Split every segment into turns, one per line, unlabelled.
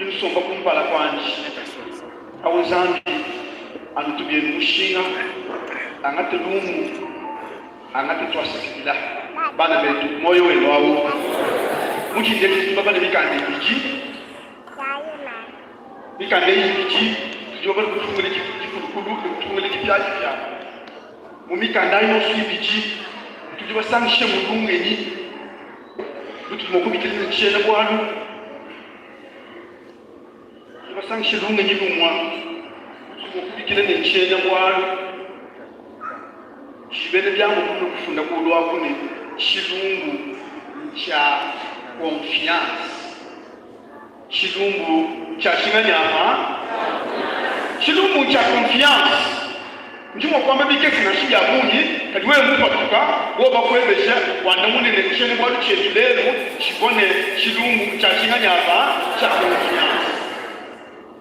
Nsomba kumpala kwanji awuzambi anutubye mushinga angate lumu angate twasikila bana betu moyo wenu awo mujinde baba ne bikande biki joba kutungule kutungule kipyaji pya mumikanda ino swibiki tujiba sangishe mudungeni tutumokubikile chene bwanu sangishe dungeni lumwa tutumokubikile chene bwanu chibele byangu kufunda kulwa kune chilungu cha confiance chilungu cha chinganyama chilungu cha confiance njimo kwamba bikesi na shija munyi kati wewe mtu atuka woba kwebesha wandamune ne chene bwa chedilero chibone chilungu cha chinganyama cha confiance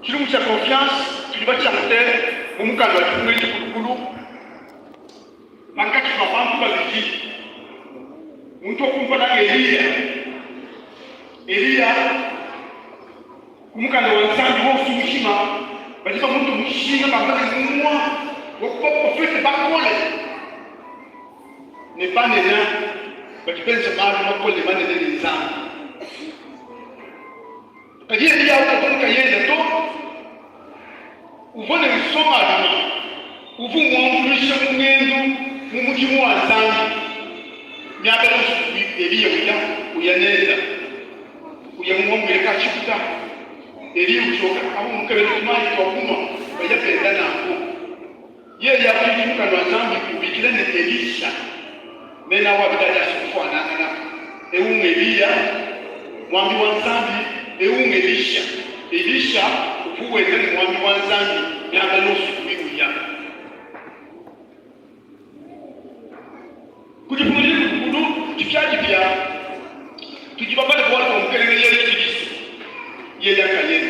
chilungu cha confiance tuliba chante mumukando atumwe chikulu makati mabambu baliji mtu kumpana Elia kumukanda wansambi wo sumushima bajiba mtu mushinga bakati kumwa wokupa profete bakole ne banena bajipenza mali makole banena ni nzambi kadi Elia ukatonka yenda to uvone usoma dama uvumu mfurisha mungendu mumujimu wa nzambi nyabela Elia uyaneza uyamwombe kachikuta Elia uchoka aho mukabele tumayi twakuma bayapenda nako yeye yakujuka na zambi kubikira ne Elisha nena wabidaya sufana na Elia mwambi wa zambi Elisha ufuwe ne mwambi wa zambi nyabela usukuya kujifunza kudu kipyaji pia tujibabale kwa watu mkelele yeye yakayeni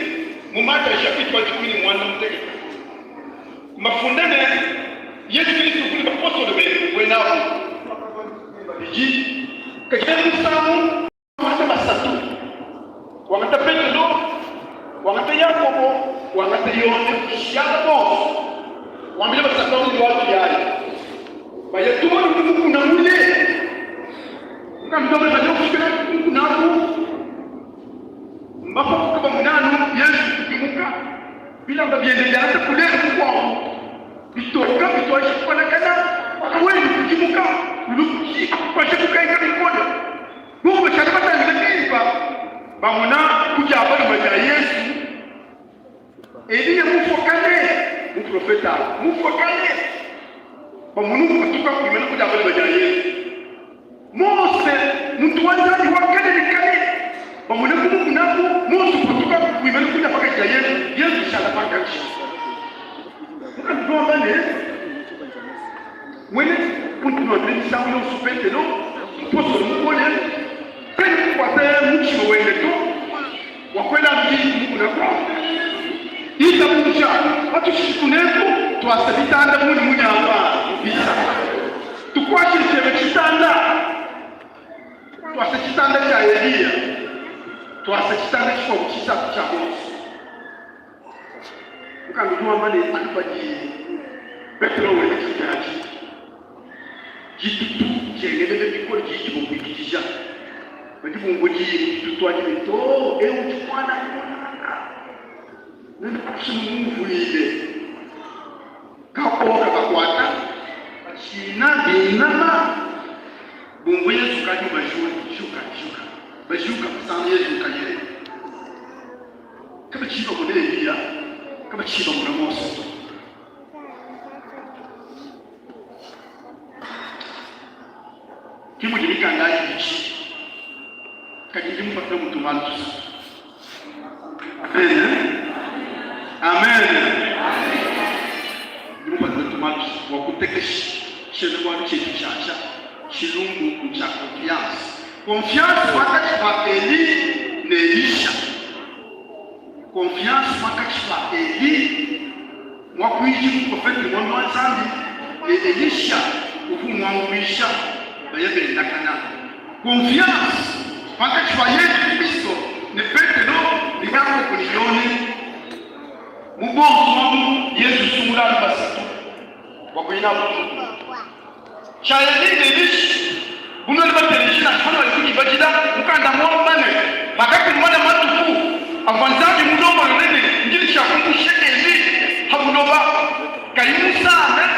mumata chapitre 10 mwana mtege mafundane Yesu Kristo kuliko apostole wewe wenao biji kajeni samu wata basatu wangata Petro wangata Yakobo wangata Yohana shabo wambile basatu ni watu yale bayatuma Mungu na mule kamdomo bajo kushikana Mungu nako mbapa kama mnano Yesu kujimuka bila mbabiendelea hata kulea kwao bitoka bitoaje kwa kana wakaweni kujimuka luki kwa sababu kaika mikono Mungu chakapata nilipa bamona kuja hapa maja Yesu Elia mufokane mprofeta mufokane bamunuku kutoka kumena kuja hapa maja Yesu Mose mtu wanzani wakane nikane bamune Mungu nako Mose kutoka kumena kuja paka ya Yesu shala paka nchi ndio bane mwene kuntu ndio sawo supete no poso mukole peni kwa tayari mchi wende to wakwenda mjini Mungu nako ita mcha watu shikuneko twasabitanda muni hapa bisa tukwache chebe kitanda twase kitanda cha Elia twase kitanda kwa kitabu cha Mose ukamjua mbali alipaji Petro wewe kitaji jitu chengelele biko jitu bikija bati bongoji tutwaje to uchukwana kuna nani kusimu ile kapoka bakwata china binama bongo Yesu kaji bashuka sana Yesu kaje kama chiba modele Elia kama chiba mwana Mose kimu jibika ndani bichi kajimu pata mtu mantu amen jimu pata mtu mantu wakutekeshi chene kwa chetu chacha chilungu cha confiance wakati wa Eli na Elisha confiance wakati wa Eli mwakuiji profeti mwana zambi Elisha ufumwanguisha bayebenda kana confiance wakati wa Yesu Kristo ne Petro ni bako kuliyo Mubongo Yesu sumula basatu. Wakwina chaya nini lishi uno libaterejina hano alikujibajida mukanda mwambane makati mwana matuku avanzaji mudomo lene njiri chakungu shekezi habunoba kaimu sana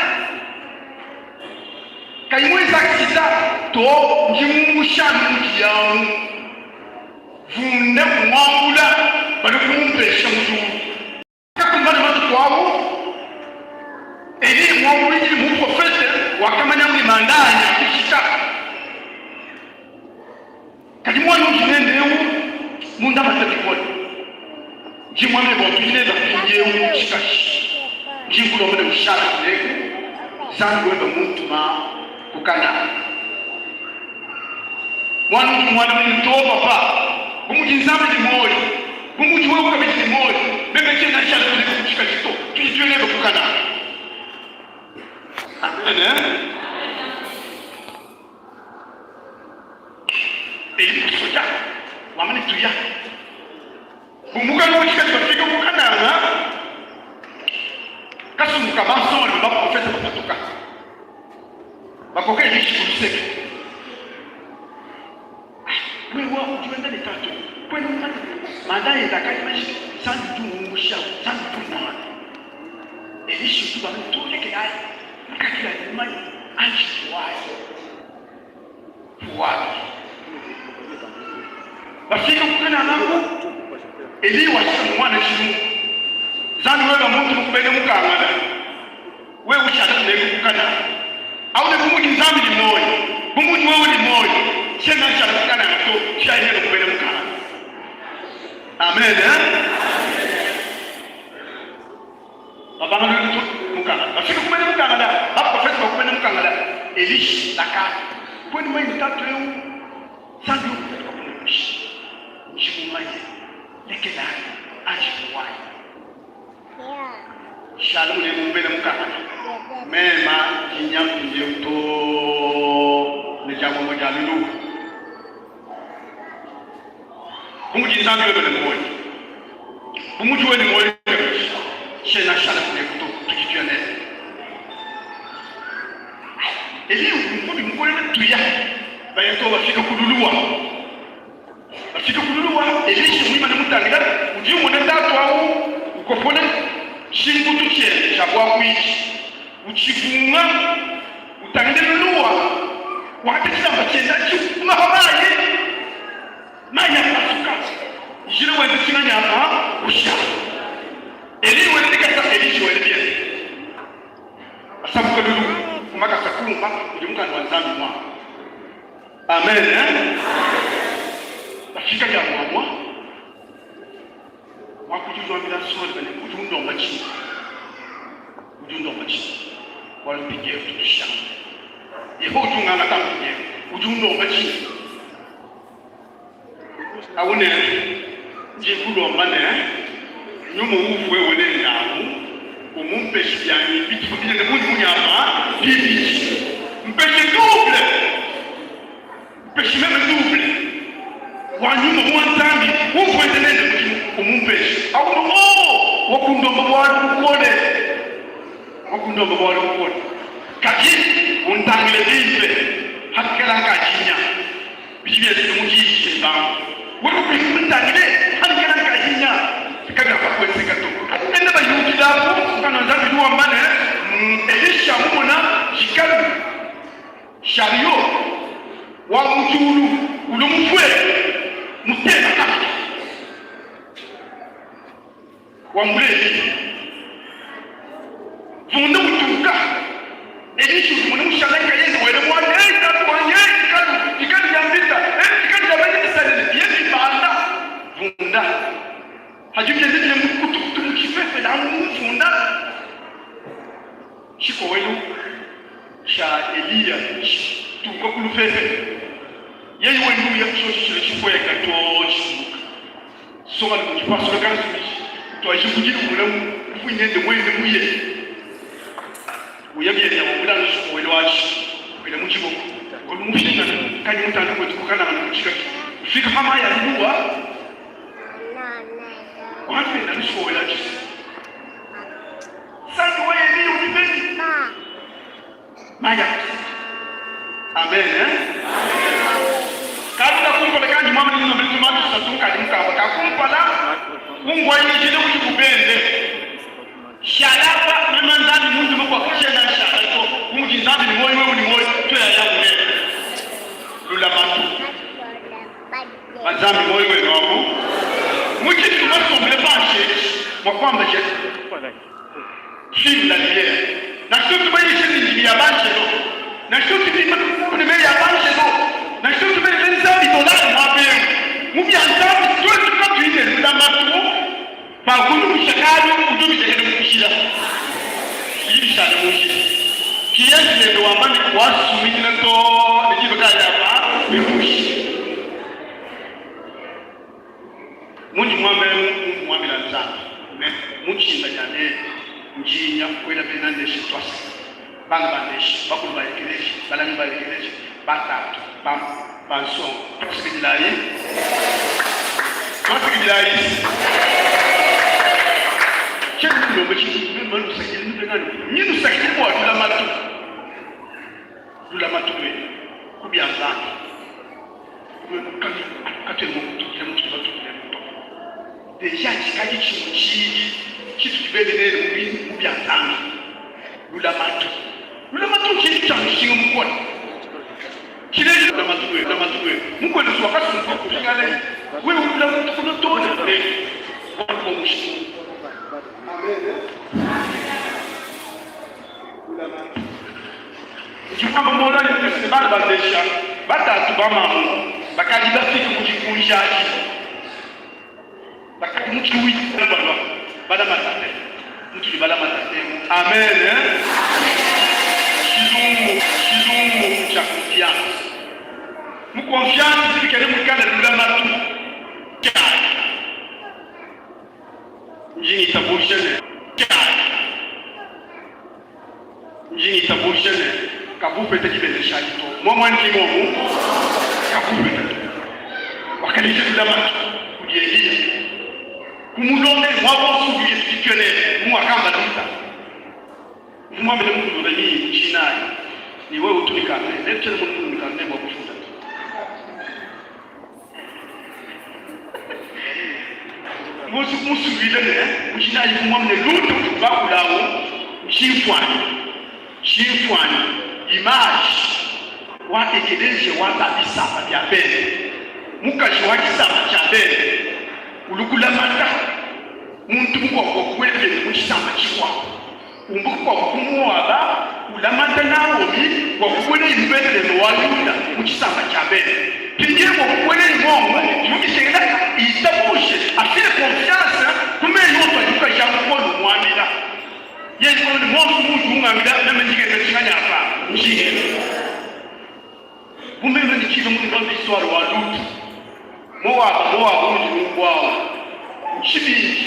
kaimu izakita to njimungu shanu mjiyamu vunde mwambula bado kumpesha mzungu kakumbana matuku wabu eli mwambuli njiri mprofete wakamanya mlimandanya kushika kati mwana mjinendeu munda matakikoni jimwame botuineza kuyewu chikashi jinkulomene ushaka kulegu zangu webe mutuma kukana mwana mtoba pa kumujinzame limoyo kumujuwewu kabiti limoyo bebe chena shala kulegu kuchikashi to tujituelebe kukana. Amen. Eli kusoja wamani tuya bumuka n'ochika tofika kukanana kasumuka basole baprofesa bapatuka bakoka elishi kuluseke wewa ujuenda nitato kwenu madaye ndakali mashi sandu tu ngusha sandu tu mwana elishi tu bamani toleke ayi kakila imani anchi fuwayo bafika kukana nangu eli washamu mwana shimu zani wewe muntu kubene mukangana wewe ushaka kubene kukana au ne kumuji nzambi ni moyo kumuji wewe ni moyo shena shaka kukana nato shahine kubene mukangana. Amen. Baba ngani mukangana bafika kubene mukangana hapo profesa kubene mukangana elishi laka kwani mimi nitatu leo sandu Jumai, lekela, ajifuwai. Shalom le mumbele mukana. Mema kinyampi yeuto ne jamu mojalulu. Kumuji nzambi webe ne mwoyi. Kumuji we ni mwoyi. Shena shalom le kuto tukituane. Eli mkudi mkudi tuya. Bayeto wafika kuduluwa. Bafika kululuwa elishi mwima ne mutangira uji munenda twawo ukopone shingu tuche chabwa kuichi uchifunga utangire luluwa wakati chamba chenda chu mahabaye manya pasuka jire wende kinanya ha usha eli wende kata elishi wende bien asabu kadulu kumaka sakumba ujimuka ni wanzambi mwa. Amen. Bafika ya mwa wakujuzwa bila sori bale kujundo machi wala pige tutisha yeho tungana tampige kujundo machi awone je kulo mane nyumo ufu wewe ne ngamu umumpeshi yani bitu bile ne munyama bibi mpeshe double mpeshe même double wanyuma mwanzambi umfwendeleze umumpeshi awuno wakundomba bwali ukone kati untangile bibe hakela kajinya bibe tumujiye ba wakupintangile hakela kajinya kaga bakwese kato ende bayukidapo kana nzambi duwa mbane elisha mumona jikalu shario wa mutulu ulumfwe mutena kati wambulezi vunda utuka elishu mwana mushalaka yezi wele mwana tatu wanye ikadu yambita ikadu yambita sadele yezi banda vunda hajuki yezi le mkutu mkifefe na vunda shiko welu sha Elia tuko kulufefe yeyi wenu ya kushoshe shiko ya katoshi soma kujipaso kanzu twajikujira umulamu kufunyende mwende muye uyabye ya mubulano shiko wachi kwile muchibo kolumushina kanye mutanda ko tukana na kuchika fika kama ya ruwa wapi na shiko wachi maya. Amen. Kabla kumpeleka mama ni mbele tumatu satunga nimkaba kakumpala kungwa yijile kujibende shalaba memandani mundu mko kushena shalato mungi nzambi ni moyo wewe ni moyo to ya yangu ne lula matu mazambi moyo wewe wako muki tumasombe banche mwakwamba je shimla ndiye na shutu bayi shindi ya banche do na shutu bi kuna meli ya banche do na shutu bi benza $1 mwabe mubi anzabi tu tukatu ile lula matu pa kunu kushakalo udumi tekele kushira ili shana mushi kiasi ndio ambani wasu mitina to nijibe kaya hapa bimushi munji mwambe la nzambi muchinda cyane njinya kwela benande shitwasa banga bandeshi bakulu bayekereshi balami bayekereshi batatu banson tosikidilai cheni ndo mechi mbona usakili ndengani nyinu sakili kwa dula matu kubyanzana kani katemo kutokile mtu batokile deja chikaji chimuchiri kitu kibelele kubyanzana dula matu chini cha mshingo mkono kile dula matu mkono sio wakati mko kushingale wewe dula matu kuna tona kwa mshingo. Jumamba mola ni kusibana bandesha batatu bamamu bakadi bafika kujikunjaji bakadi mchuwi bada matate mtu bada matate. Amen. Shizungu cha confiance mu confiance sikere mukana dula matu njini tabushene njini tabushene kabupe tekibele shajito mwa ndimo mu kabupe wakalije dama kujelia kumulonde mwabo subiye tikele mwa kamba dita mwa mbele mtu ndo ni chinai ni wewe utumika na lecture mtu utumika na mwa kufuta musu bidene mujina yimwamne luto bakulawo chifwani image watekeleze watabisaba bya bene mukaji wakisaba cha bene ulukula mata muntu mko kwelele mukisaba chikwa umbuko kumwaba ulamata nawo bi kwa kwelele mbele no walunda mukisaba cha bene pingiye kwa kwelele mongo mukisegela itabushe afile confiance kumbe yoto yuka jamuko mwamira yeko ni mongo mujunga ngida na menjike tshinganya hapa mshike kumbe ni kitu mtu ndo histoire wa lutu mowa mujungu wao chibi